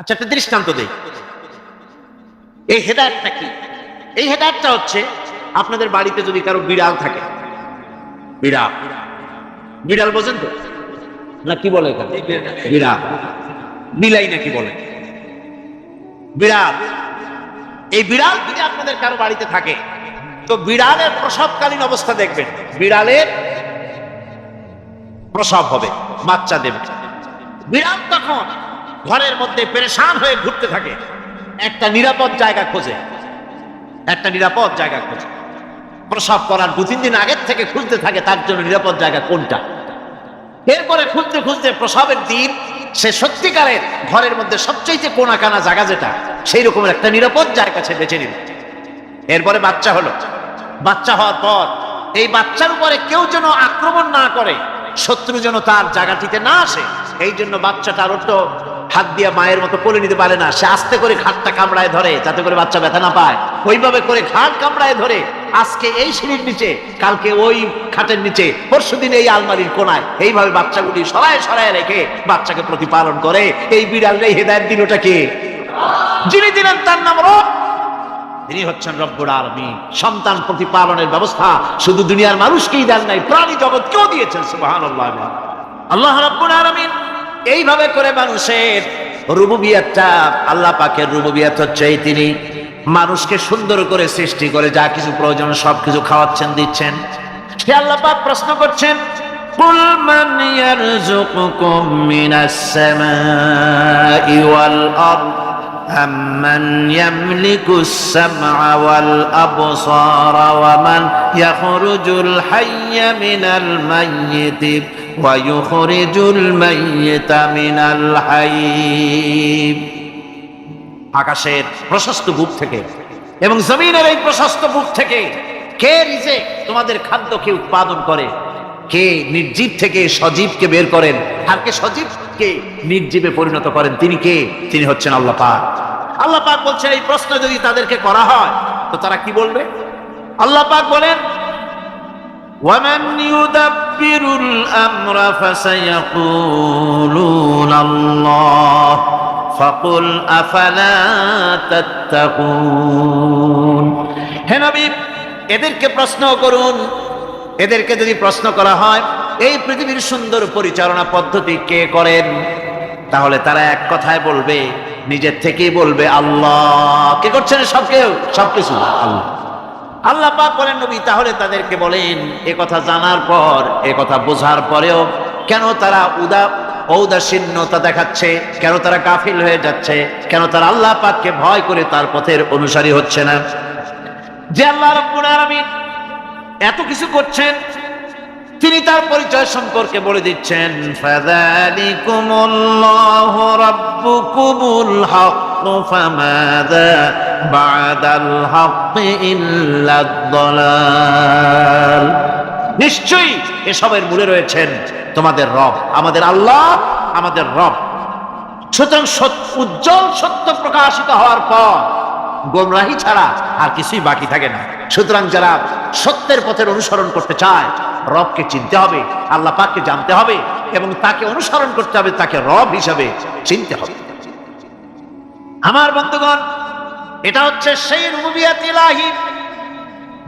আচ্ছা, একটা দৃষ্টান্ত দেই। এই হেদায়েতটা কি? এই হেদায়েতটা হচ্ছে, আপনাদের বাড়িতে যদি কারো বিড়াল থাকে, বিড়াল বিড়াল বোঝেন তো না? কি বলে এখানে? বিড়াল, বিলাই নাকি বলে? বিড়াল। এই বিড়াল যদি আপনাদের কারো বাড়িতে থাকে, তো বিড়ালের প্রসবকালীন অবস্থা দেখবেন। বিড়ালের প্রসব হবে, বাচ্চা দেবে। বিড়াল তখন ঘরের মধ্যে পেরেশান হয়ে ঘুরতে থাকে, একটা নিরাপদ জায়গা খোঁজে, একটা নিরাপদ জায়গা খোঁজে। প্রসব করার 2-3 দিন আগের থেকে খুঁজতে থাকে তার জন্য নিরাপদ জায়গা কোনটা। এরপরে খুঁজতে খুঁজতে প্রসবের দিন সে সত্যিকারের ঘরের মধ্যে সবচেয়ে কোনা কানা জায়গা যেটা, সেই রকমের একটা নিরাপদ জায়গা সে বেছে নিল। এরপরে বাচ্চা হলো। বাচ্চা হওয়ার পর এই বাচ্চার উপরে কেউ যেন আক্রমণ না করে, শত্রু যেন তার জায়গাটিতে না আসে, এই জন্য বাচ্চাটার তো হাত দিয়ে মায়ের মতো কোলে নিতে পারে না। সে আস্তে করে খাটটা কামড়ায় ধরে যাতে করে বাচ্চা ব্যথা না পায়। ওইভাবে করে খাট কামড়ায় ধরে, আজকে এই সিঁড়ির নিচে, কালকে ওই খাটের নিচে, পরশুদিন এই আলমারির কোনায়, এইভাবে বাচ্চাগুলি সরায় সরায় রেখে বাচ্চাকে প্রতিপালন করে। এই বিড়ালের হেদায়েত দিলটা কে? যিনি দিলেন তার নাম রব। তিনি হচ্ছেন রব্বুল আলামিন। সন্তান প্রতিপালনের ব্যবস্থা শুধু দুনিয়ার মানুষকেই দেন নাই, প্রাণী জগৎকেও দিয়েছেন। সুবহানাল্লাহ। আল্লাহ রাব্বুল আলামিন এইভাবে করে মানুষের রুবুবিয়তটা, আল্লাহ পাকের রুবুবিয়ত হচ্ছে তিনি মানুষকে সুন্দর করে সৃষ্টি করে যা কিছু প্রয়োজন সবকিছু খাওয়াচ্ছেন, দিচ্ছেন। সে আল্লাহ পাক প্রশ্ন করছেন, কুল মান ইয়ারযুকুকুম মিনাস সামাই ওয়াল আরদ أَمَّنْ يَمْلِكُ السَّمْعَ وَالْأَبْصَارَ وَمَنْ يَخْرُجُ الْحَيَّ مِنَ الْمَيِّتِ وَيُخْرِجُ الْمَيِّتَ مِنَ الْحَيِّ। আকাশের প্রশস্ত বুক থেকে এবং জমিনের এই প্রশস্ত বুক থেকে কে রিজেক, তোমাদের খাদ্যকে উৎপাদন করে? কে নির্জীব থেকে সজীবকে বের করেন, আর কে সজীবকে নির্জীবে পরিণত করেন? তিনি কে? তিনি হচ্ছেন আল্লাহ পাক। আল্লাহ পাক বলছেন, এই প্রশ্ন যদি তাদেরকে করা হয় তো তারা কি বলবে? আল্লাহ পাক বলেন, ওয়ামান ইউদাব্বিরুল আমরা ফাসায়াকুলুনা আল্লাহ ফাকুল আফালা তাত্তাকুন। হে নবী, এদেরকে প্রশ্ন করুন। এদেরকে যদি প্রশ্ন করা হয় এই পৃথিবীর সুন্দর পরিচালনা পদ্ধতি কে করেন, তাহলে তারা এক কথায় বলবে, নিজের থেকেই বলবে আল্লাহ। কে করছেন? সবকিছু আল্লাহ। আল্লাহ পাক বলেন, নবী তাহলে তাদেরকে বলেন, এ কথা জানার পর, এ কথা বোঝার পরেও কেন তারা ঔদাসীন্যতা দেখাচ্ছে? কেন তারা গাফিল হয়ে যাচ্ছে? কেন তারা আল্লাহ পাককে ভয় করে তার পথের অনুসারী হচ্ছে না? যে আল্লাহ রাব্বুল আলামিন এত কিছু করছেন, তিনি তার পরিচয় সম্পর্কে বলে দিচ্ছেন, ফাযালিকুমুল্লাহু রাব্বুকুমুল হক ফামাযা বা'দাল হক ইল্লাদ দালাল। নিশ্চয়ই এসবের মূলে রয়েছেন তোমাদের রব, আমাদের আল্লাহ, আমাদের রব। সুতরাং উজ্জ্বল সত্য প্রকাশিত হওয়ার পর গোমরাহি ছাড়া আর কিছুই বাকি থাকে না। সুতরাং যারা সত্যের পথের অনুসরণ করতে চায়, রবকে চিনতে হবে, আল্লাহ পাককে জানতে হবে এবং তাকে অনুসরণ করতে হবে, তাকে রব হিসাবে চিনতে হবে। আমার বন্ধুগণ, এটা হচ্ছে সেই রুবুবিয়ত ইলাহি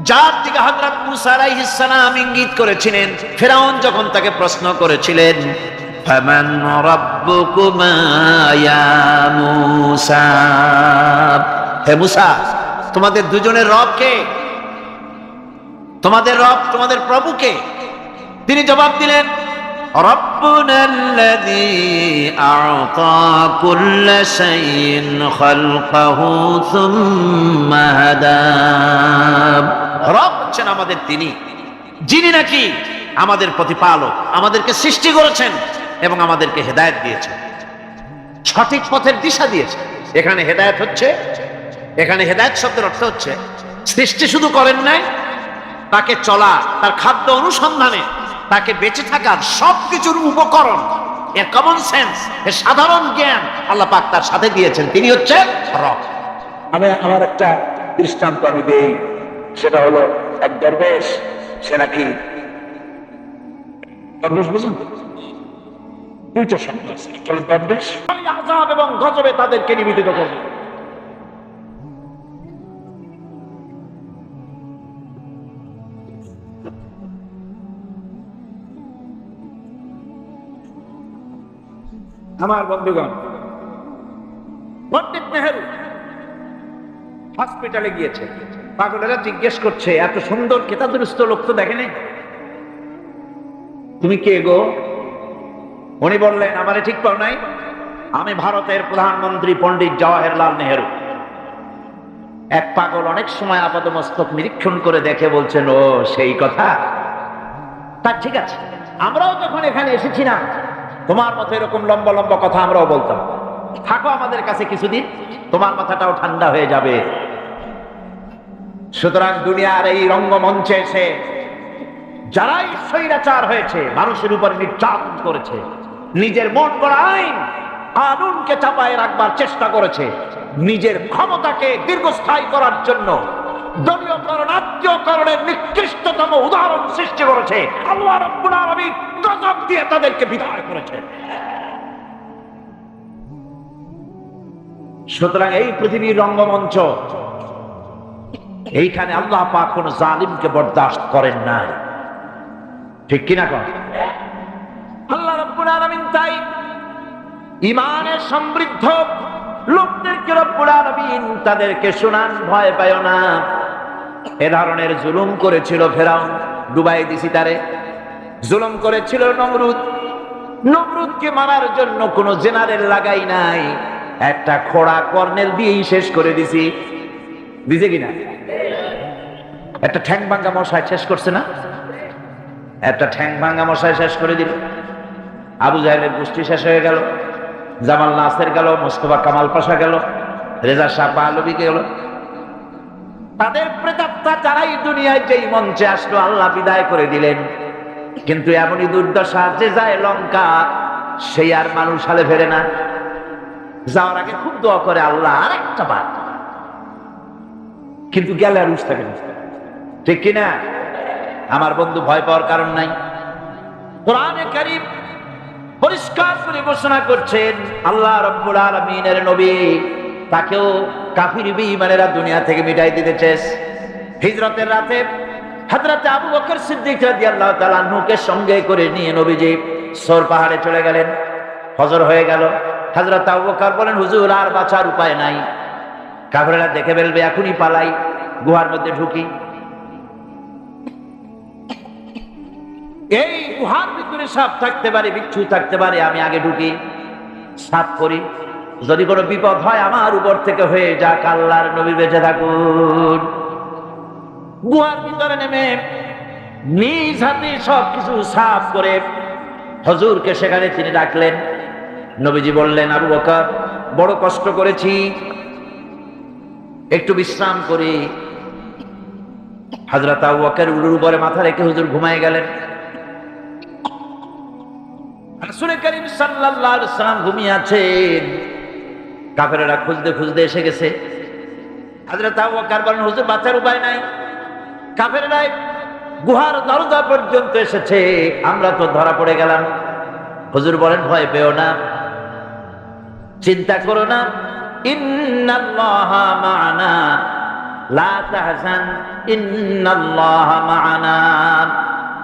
যার দিকে হযরত মূসা আলাইহিস সালাম ইঙ্গিত করেছিলেন ফিরআউন যখন তাকে প্রশ্ন করেছিলেন, ফামান রাব্বুকুমা ইয়া মূসা। হে মূসা, তোমাদের দুজনের রব কে? তোমাদের রব, তোমাদের প্রভু কে? তিনি জবাব দিলেন, রব্বুনাল্লাযী আ'তা কুল্লা শাইইন খালকাহু সুম্মা হাদা। রব হচ্ছেন আমাদের তিনি, যিনি নাকি আমাদের প্রতিপালক, আমাদেরকে সৃষ্টি করেছেন এবং আমাদেরকে হেদায়েত দিয়েছেন, সঠিক পথের দিশা দিয়েছেন। এখানে হেদায়েত হচ্ছে, এখানে হেদায়েত শব্দের অর্থ হচ্ছে সৃষ্টি শুধু করেন নাই, তাকে চলা, তার খাদ্য অনুসন্ধানে, তাকে বেঁচে থাকার সবকিছুর উপকরণ, এর কমন সেন্স, এর সাধারণ জ্ঞান আল্লাহ পাক তার সাথে দিয়েছেন। তিনি হচ্ছেন রব। আমার একটা দৃষ্টান্ত আমি দেই, সেটা হলো এক দরবেশ। সে নাকি দরবেশ, বুঝুন, দুইটা শব্দ আছে, একটা হলো দরবেশ, আযাব এবং গজবে তাদেরকে নিবেদিত করবে। আমার বন্ধুগণ, পণ্ডিত নেহেরু হসপিটালে গিয়েছে। পাগলেরা জিজ্ঞেস করছে, এত সুন্দর কেতাদুরস্ত লোক তো দেখেনি, তুমি কে গো? উনি বললেন, আমারে ঠিক পাও নাই, আমি ভারতের প্রধানমন্ত্রী পণ্ডিত জওয়াহরলাল নেহেরু। এক পাগল অনেক সময় আপাদমস্তক নিরীক্ষণ করে দেখে বলছেন, ও সেই কথা, তা ঠিক আছে, আমরাও যখন এখানে এসেছি না, তোমার মতো এরকম লম্বা লম্বা কথা আমরাও বলতাম, থাকো আমাদের কাছে কিছুদিন, তোমার মাথাটাও ঠান্ডা হয়ে যাবে। সুতরাং দুনিয়ার এই রঙ্গমঞ্চে এসে যারাই স্বৈরাচার হয়েছে, মানুষের উপর নির্যাতন করেছে, নিজের মন গড়া আইন কানুনকে চাপায় রাখবার চেষ্টা করেছে, নিজের ক্ষমতাকে দীর্ঘস্থায়ী করার জন্য দলীয়করণ আত্মীয়করণের নিকৃষ্টতম উদাহরণ সৃষ্টি করেছে, আল্লাহ রাব্বুল আলামিন গজব দিয়ে তাদেরকে বিদায় করেছে। সুতরাং এই পৃথিবীর রঙ্গমঞ্চ, এইখানে আল্লাহ পাক কোন জালিমকে বরদাস্ত করেন নাই, ঠিক কিনা কন? আল্লাহ রাব্বুল আলামিন তাই ঈমানের সমৃদ্ধ লোকদেরকে রব্বুল আলামিন তাদেরকে শুনান, ভয় পায় না। এ ধরনের জুলুম করেছিল ফেরাউন, ডুবাই দিছি তারে। জুলুম করেছিল নমরুদ, নমরুদকে মারার জন্য কোন জেনারেল লাগাই নাই, একটা খোড়া কর্নেল দিয়েই শেষ করে দিছি। দিছে কিনা? একটা ঠ্যাং ভাঙ্গা মশাই শেষ করছে না? একটা ঠ্যাং ভাঙ্গা মশাই শেষ করে দিল। আবু জাহেলের গোষ্ঠী শেষ হয়ে গেল, জামাল নাসের গেল, মোস্তফা কামাল পাশা গেল, রেজা শাহ পাহলভী গেল। তাদের প্রেতাত্মা যারাই দুনিয়ায় যেই মঞ্চে আসলো, আল্লাহ বিদায় করে দিলেন। কিন্তু এমনই দুর্দশা, যে যায় লঙ্কা সেই আর মানুষ হালে ফেরে না। যাওয়ার আগে খুব দোয়া করে, আল্লাহ আর একটা বার, কিন্তু গেলে আর উঠ থাকে না, ঠিক কিনা? আমার বন্ধু, ভয় পাওয়ার কারণ নাই। কোরআনে কারীম পরিষ্কার করে ঘোষণা করছেন, আল্লাহ রাব্বুল আলামিনের নবী তাকেও কাফির বেঈমানেরা দুনিয়া থেকে মিটাই দিতে চেয়েছে। হিজরতের রাতে হযরত আবু বকর সিদ্দিক রাদিয়াল্লাহু তাআলা আনহুকে সঙ্গে করে নিয়ে নবীজি সর পাহাড়ে চলে গেলেন। ফজর হয়ে গেল। হযরত আবু বকর বলেন, হুজুর আর বাঁচার উপায় নাই, কাফেররা দেখে ফেলবে, এখনই পালাই, গুহার মধ্যে ঢুকি। এই গুহার ভিতরে সাপ থাকতে পারে, বিচ্ছু থাকতে পারে, আমি আগে ঢুকি, সাপ করি, যদি কোনো বিপদ হয় আমার উপর থেকে হয়ে যাক, আল্লাহর নবী বেঁচে থাকুন। গুহার ভিতরে নেমে নিজ হাতে সবকিছু সাফ করে হুজুরকে সেখানে তিনি ডাকলেন। নবীজি বললেন, আবু বকর, বড় কষ্ট করেছি, একটু বিশ্রাম করি। হযরত আবু বকর উলুর উপরে মাথা রেখে হুজুর ঘুমায় গেলেন। রাসূল করিম সাল্লাল্লাহু আলাইহি ওয়াসাল্লাম ঘুমিয়ে আছেন। কাফেররা খুঁজতে খুঁজতে এসে গেছে। হযরত আবু বকর বলেন, হুজুর বাঁচার উপায় নাই, কাফেররা গুহার দরজা পর্যন্ত এসেছে, আমরা তো ধরা পড়ে গেলাম। হুজুর বলেন, ভয় পেও না, চিন্তা করো না, ইন্নাল্লাহা মা'ানা, লা তাহজান, ইন্নাল্লাহা মা'ানা।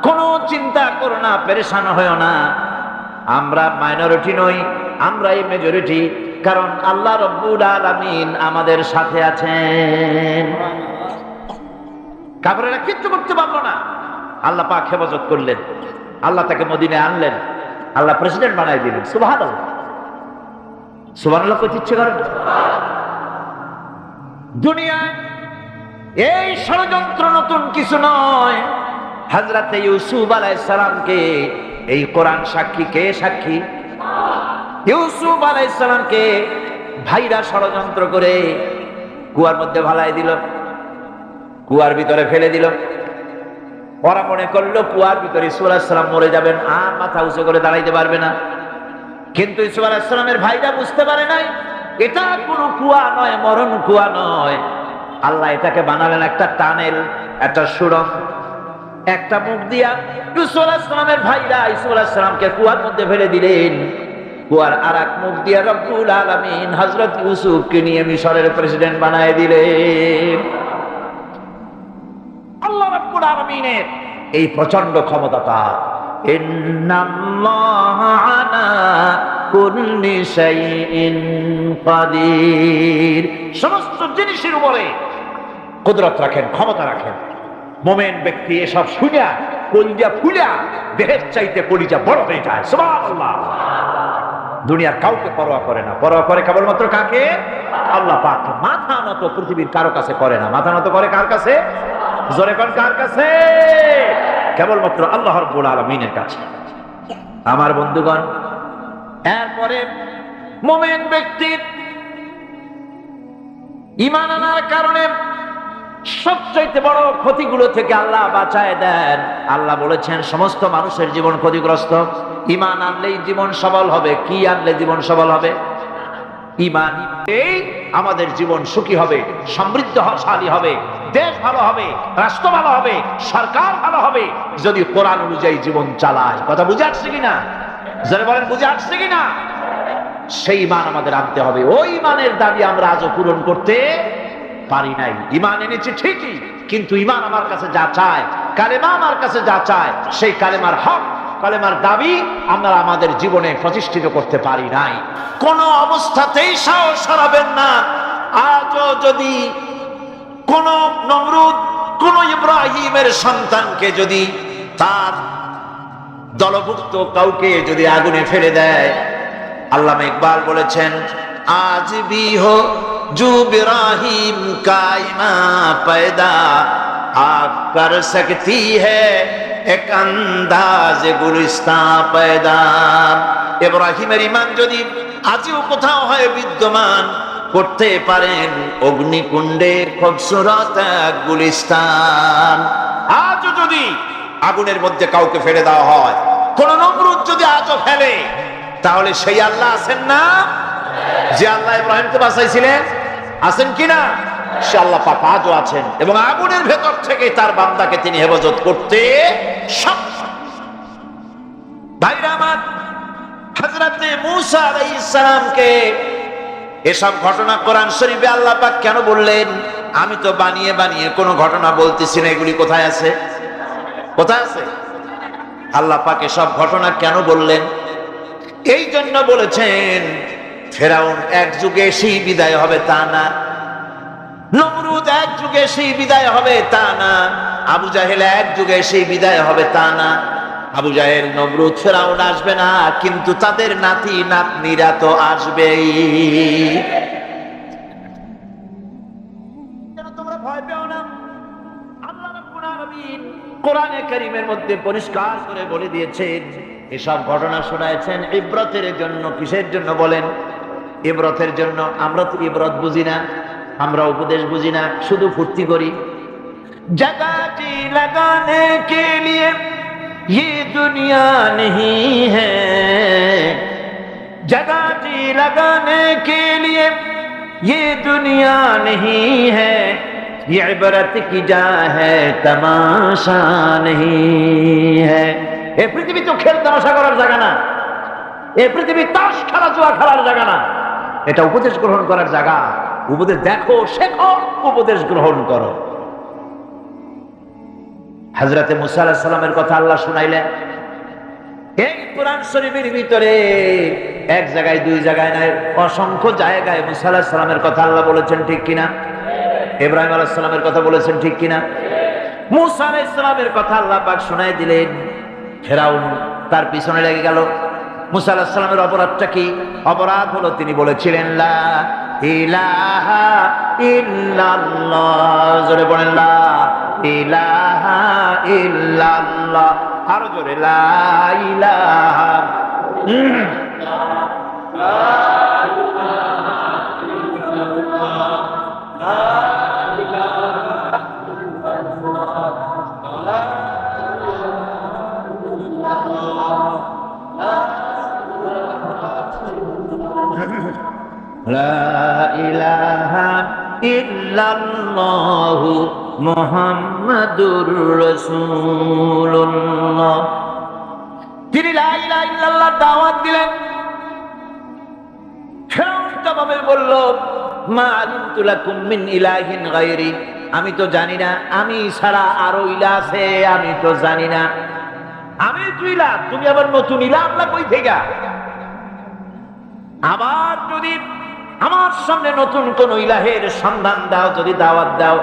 কোনো চিন্তা করো না, পেরেশান হয়ো না, আমরা মাইনরিটি নই, আমরাই মেজরিটি, কারণ আল্লাহ রাব্বুল আলামিন আমাদের সাথে আছেন। কাফেররা কিচ্ছু করতে পারলো না, আল্লাহ পাক হেফাজত করলেন, আল্লাহ তাকে মদিনায় আনলেন, আল্লাহ প্রেসিডেন্ট বানাই দিলেন। সুবহানাল্লাহ, সুবহানাল্লাহ কইতে ইচ্ছে করে। দুনিয়ায় এই ষড়যন্ত্র নতুন কিছু নয়। হযরত ইউসুফ আলাইহিস সালামকে এই কোরআন সাক্ষী, কে সাক্ষী? ইউসুফ আলাইহিস সালামকে ভাইরা ষড়যন্ত্র করে কুয়ার মধ্যে ভালাই দিল, কুয়ার ভিতরে ফেলে দিল। ওরা মনে করলো কুয়ার ভিতরে ইউসুফ আলাইহিস সালাম মরে যাবেন, আর মাথা উঁচু করে দাঁড়াইতে পারবে না। কিন্তু ইউসুফ আলাইহিস সালামের ভাইরা বুঝতে পারে নাই, এটা কোনো কুয়া নয়, মরণ কুয়া নয়। আল্লাহ এটাকে বানালেন একটা টানেল, একটা সুড়ঙ্গ। একটা মুখ দিয়া ইউসুফ আলাইহিস সালামের ভাইরা ইউসুফ আলাইহিস সালামকে কুয়ার মধ্যে ফেলে দিলেন। কুয়ার আরেক মুখ দিয়া রব্বুল আলামিন হযরত ইউসুফকে নিয়ে মিশরের প্রেসিডেন্ট বানায় দিলেন। আল্লাহ রাব্বুল আলামিনের এই প্রচন্ড ক্ষমতাটা, ইন্নাল্লাহা আলা কুল্লি শাইইন কাদির, সমস্ত জিনিসের উপরে কুদরত রাখেন, ক্ষমতা রাখেন। মোমেন ব্যক্তি এসব শুনিয়া কলিজা ফুলিয়া দেহের চাইতে কলিজা বড় হয়ে যায়। সুবহানাল্লাহ। দুনিয়ার কাউকে পরোয়া করে না, পরোয়া করে কেবলমাত্র কাকে? আল্লাহ পাক। মাথা নত পৃথিবীর কারো কাছে করে না, মাথা নত করে কার কাছে? জোরে কোন কার কাছে? কেবলমাত্র আল্লাহ রাব্বুল আলামিনের কাছে। আমার বন্ধুগণ, এরপরে মুমিন ব্যক্তির ঈমান আনার কারণে সবচেয়ে বড় ক্ষতিগুলো থেকে আল্লাহ বাঁচায় দেন। আল্লাহ বলেছেন সমস্ত মানুষের জীবন ক্ষতিগ্রস্ত, ঈমান আনলেই জীবন সবল হবে। কি আনলে জীবন সবল হবে? ঈমান। এই আমাদের জীবন সুখী হবে, সমৃদ্ধশালী হবে, দেশ ভালো হবে, রাষ্ট্র ভালো হবে, সরকার ভালো হবে যদি কোরআন অনুযায়ী জীবন চালায়। কথা বুঝে আসছে কিনা? যারা বলেন বুঝে আসছে কিনা? সেই ঈমান আমাদের আনতে হবে। ওই ঈমানের দাবি আমরা আজও পূরণ করতে পারি নাই। ঈমান এনেছি ঠিকই, কিন্তু ঈমান আমার কাছে যা চায়, কালেমা আমার কাছে যা চায়, সেই কালেমার হক, কালেমার দাবি আমরা আমাদের জীবনে প্রতিষ্ঠিত করতে পারি নাই। কোন অবস্থাতেই সাহস হারাবেন না। আজও যদি কোন নমরুদ কোন ইব্রাহিমের সন্তানকে যদি তার দলভুক্ত কাউকে যদি আগুনে ফেলে দেয়, আল্লামা ইকবাল বলেছেন আজ ভি হো জু ইব্রাহিম কা ইমা पैदा आप कर सकती है এক আন্দাজ গুলিস্তা पैदा। ইব্রাহিমের ঈমান যদি আজও কোথাও হয় বিদ্যমান, করতে পারেন অগ্নিকুণ্ডে খুবসুরত গুলিস্তান। আজও যদি আগুনের মধ্যে কাউকে ফেলে দেওয়া হয়, কোন নমরুদ যদি আজও ফেলে, তাহলে সেই আল্লাহ আছেন না যে আল্লাহ ইব্রাহিমকে বাঁচাইছিলেন? আছেন কিনা? সে আল্লাহ পাক আজও আছেন এবং আগুনের ভেতর থেকে তার বান্দাকে তিনি হেফাজত করতে সক্ষম। ভাইরা আমার, হযরতে মূসা আলাইহিস সালামকে এসব ঘটনা কোরআন শরীফে আল্লাহ পাক কেন বললেন? আমি তো বানিয়ে বানিয়ে কোনো ঘটনা বলতেছি না, এগুলি কোথায় আছে? কোথায় আছে? আল্লাহ পাক এসব ঘটনা কেন বললেন? এই জন্য বলেছেন ফেরাউন এক যুগে এসেই বিদায় হবে তা না, নমরুদ এক যুগে এসেই বিদায় হবে তা না, আবু জাহেল এক যুগে এসেই বিদায় হবে তা না। আবু জাহেল, নমরুদ, ফেরাউন আসবে না, কিন্তু তাদের নাতি নাতনিরা তো আসবেই। তোমরা ভয় পেও না। আল্লাহ রাব্বুল আলামিন কোরআনে কারীমের মধ্যে পরিষ্কার করে বলে দিয়েছেন, এসব ঘটনা শোনাচ্ছেন ইবরতের জন্য। কিসের জন্য বলেন? ইবরতের জন্য। আমরা তো ইবরত বুঝি না, আমরা উপদেশ বুঝি না, শুধু ফুর্তি করি। জগাটি লাগানে কে লিয়ে ये दुनिया नहीं है, जगाटी लगाने के लिए ये दुनिया नहीं है, ये इबरत की जा है तमाशा नहीं है। এ পৃথিবী তো খেল তামাশা করার জায়গা না, এ পৃথিবী তাস খেলা জুয়া খেলার জায়গা না, এটা উপদেশ গ্রহণ করার জায়গা। উপদেশ দেখো, শেখো, উপদেশ গ্রহণ করো। হযরতে মূসা আলাইহিস সালামের কথা আল্লাহ শুনাইলেন। এই কোরআন শরীফের ভিতরে এক জায়গায় দুই জায়গায় নয়, অসংখ্য জায়গায় মূসা আলাইহিস সালামের কথা আল্লাহ বলেছেন, ঠিক কিনা? ইব্রাহিম আলাইহিস সালামের কথা বলেছেন, ঠিক কিনা? মূসা আলাইহিস সালামের কথা আল্লাহ পাক শুনাই দিলেন। ফেরাউন তার পিছনে লেগে গেল। মূসা আলাইহিস সালামের অপরাধটা কি? অপরাধ হলো তিনি বলেছিলেন লা ইলাহা ইল্লাল্লাহ। জোরে বলেন লা ইলাহা ইল্লাল্লাহ। আরো জোরে লা ইলাহা লা ইলাহা ইল্লাল্লাহু মুহাম্মাদুর রাসূলুল্লাহ। তিনি লা ইলাহা ইল্লাল্লাহ দাওয়াত দিলেন। ফেরাউন জবাবে বলল, মা আলিমতু লাকুম মিন ইলাহিন গায়রি, আমি তো জানি না, আমি ছাড়া আরো ইলাহ আছে, আমি তো জানি না। আমি তো ইলাহ, তুমি আবার নতুন ইলাহ আল্লাহ কই থেকে? আবার যদি আমার সামনে নতুন কোন ইলাহের সন্ধান দাও, যদি দাওয়াত দাও,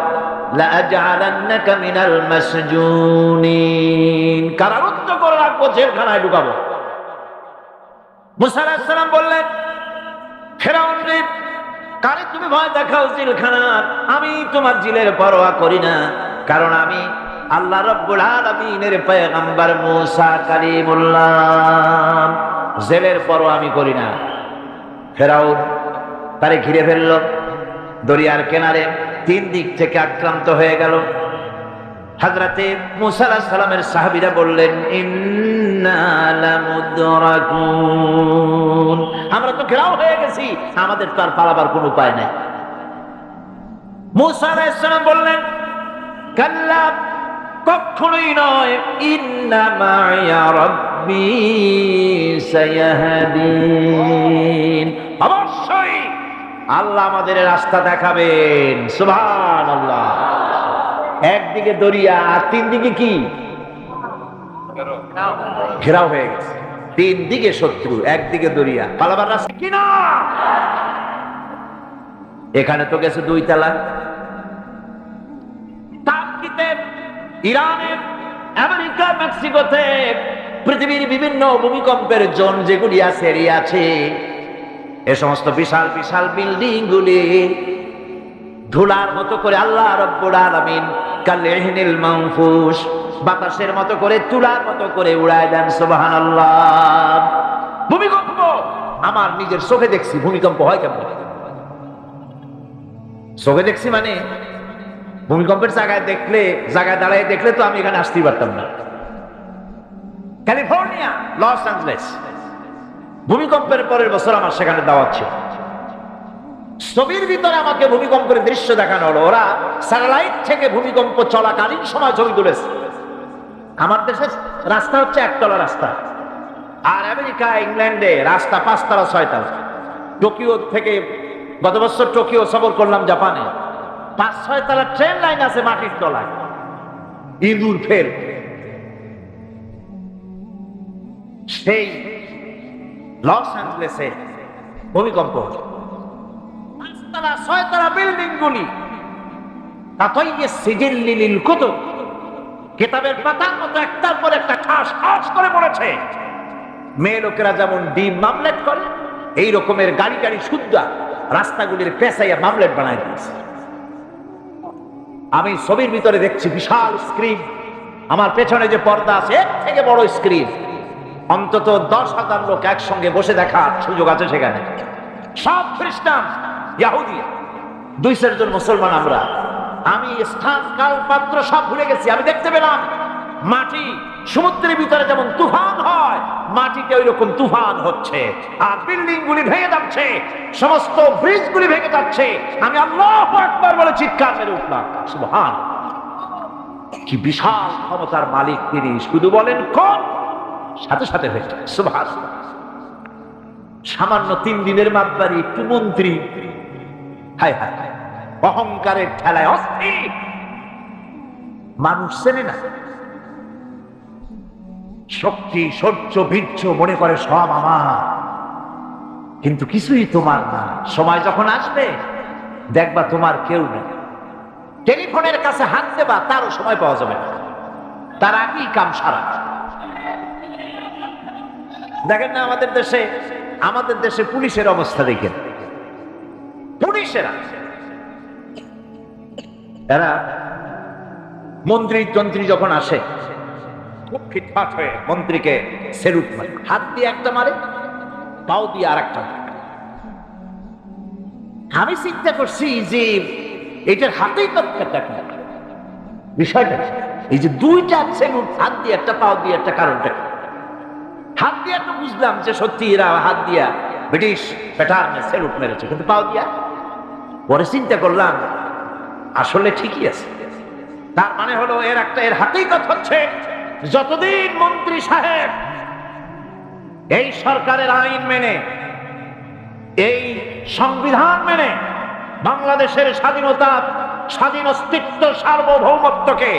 লা আজআলান্নাকা মিনাল মাসজুনিন, কারারুদ্ধ করে রাখবো, জেলখানায় ঢুকাবো। মুসা আলাইহিস সালাম বললেন, ফেরাউন রে, কারে তুমি ভয় দেখাও জেলখানার? আমি তোমার জিলের পরোয়া করি না, কারণ আমি আল্লাহ রাব্বুল আলামিনের পয়গম্বর মুসা কালিমুল্লাহ, জেলের পরোয়া আমি করি না। ফেরাউন তারে ঘিরে ফেলল, দরিয়ার কিনারে 3 দিক থেকে আক্রান্ত হয়ে গেল। হযরতে মুসা আলাইহিস সালামের সাহাবীরা বললেন, ইন্না লামুদরাকুন, আমরা তো ঘেরাও হয়ে গেছি, আমাদের তো আর পালাবার কোনো উপায় নাই। মুসা আলাইহিস সালাম বললেন, কাল্লা, কখনোই নয়, ইন্না মা'ইয়া রাব্বি সায়াহদিন, অবশ্যই আল্লাহ আমাদের রাস্তা দেখাবেন। সুবহানাল্লাহ। একদিকে দরিয়া আর 3 দিকে কি? ঘেরাও হয়ে গেছে। 3 দিকে শত্রু, একদিকে দরিয়া, পালাবার রাস্তা কি না? এখানে তো গেছে 2 তালা। টার্কিতে, ইরানে, আমেরিকা, মেক্সিকোতে, পৃথিবীর বিভিন্ন ভূমিকম্পের জোন যেগুলি আছে, এরিয়া আছে, এ সমস্ত বিশাল বিশাল বিল্ডিং গুলি ধুলার মতো করে আল্লাহ রাব্বুল আলামিন কালইহনিল মানফুস, বাতাসের মতো করে, তুলার মতো করে উড়ায় দেন। সুবহানাল্লাহ। ভূমিকম্প আমার নিজের চোখে দেখছি। ভূমিকম্প হয় কেমন? চোখে দেখছি মানে ভূমিকম্পের জায়গায় দাঁড়ায় দেখলে তো আমি এখানে আসতেই পারতাম না। ক্যালিফোর্নিয়া, লস অ্যাঞ্জেলেস, ভূমিকম্পের পরের বছর আমার সেখানে দাওয়াত ছিল। ছবির ভিতরে আমাকে ভূমিকম্পের দৃশ্য দেখানো হলো। ওরা স্যাটেলাইট থেকে ভূমিকম্প চলাকালীন সময় ছবি তুলেছে। আমার দেশের রাস্তা হচ্ছে 1 তলা রাস্তা, আর আমেরিকা, ইংল্যান্ডে রাস্তা 5 তলা 6 তলা। টোকিও থেকে, গত বছর টোকিও সফর করলাম, জাপানে 5-6 তলা ট্রেন লাইন আছে মাটির তলায়। ইঁদুর ফের সেই লস অ্যাঞ্জেলেসে ভূমিকম্প, 5 তলা 6 তলা বিল্ডিং গুলি, কিতাবের পাতার মতো একটার পর একটা ঠাস ঠাস করে পড়েছে। মেয়ে লোকেরা যেমন ডিম মামলেট করে, এই রকমের গাড়ি গাড়ি শুদ্ধা রাস্তাগুলির পেঁচাইয়া মামলেট বানায় দিয়েছে। আমি ছবির ভিতরে দেখছি বিশাল স্ক্রিন, আমার পেছনে যে পর্দা আছে এর থেকে বড় স্ক্রিন, অন্তত 10,000 লোক একসঙ্গে বসে দেখার সুযোগ আছে সেখানে। সব খ্রিস্টান, ইহুদি, 200 জন মুসলমান। আমি স্থান, কাল, পাত্র সব ভুলে গেছি। আমি দেখতে পেলাম মাটি সমুদ্রের ভিতরে যেমন তুফান হয়, মাটিতে ওই রকম তুফান হচ্ছে, আর বিল্ডিং গুলি ভেঙে যাচ্ছে, সমস্ত ব্রিজ গুলি ভেঙে যাচ্ছে। আমি আল্লাহু আকবার বলে চিৎকার মেরে উঠলাম। সুবহান, কি বিশাল ক্ষমতার মালিক তিনি! শুধু বলেন কোন, সাথে সাথে হয়েছে। সুবহান। সামান্য 3 দিনের মাতবাড়ি, একটু মন্ত্রী, হায় হায়, অহংকারের ঠেলায় অস্থির। মানুষ চেনে না, শক্তি, সহ্য, বীর্য মনে করে সব আমার, কিন্তু কিছুই তোমার না। সময় যখন আসবে দেখবা তোমার কেউ নেই। টেলিফোনের কাছে হাত দেবা, তারও সময় পাওয়া যাবে না, তার আগেই কাম সারা। দেখেন না আমাদের দেশে পুলিশের অবস্থা দেখেন। পুলিশেরা এরা মন্ত্রী তন্ত্রী যখন আসে, খুব ফিটফাট হয়ে মন্ত্রীকে সেলুট মারে, হাত দিয়ে একটা মারে, পাও দিয়ে আর একটা মারে। আমি চিন্তা করছি যে এটার হাতেই তৎক্ষণটা বিষয়টা, এই যে 2টা সেলুট, হাত দিয়ে একটা, পাও দিয়ে একটা, কারণটা হাত দিয়ে তো বুঝলাম যে সত্যি এরা হাত দিয়া ব্রিটিশ প্যাটার্নে সেলুট মেরেছে, কিন্তু পাও দিয়া পরে চিন্তা করলাম আসলে ঠিকই আছে। তার মানে হলো এর হাকিকত হচ্ছে, যতদিন মন্ত্রী সাহেব এই সরকারের আইন মেনে, এই সংবিধান মেনে বাংলাদেশের স্বাধীনতা, স্বাধীন অস্তিত্ব, সার্বভৌমত্বকে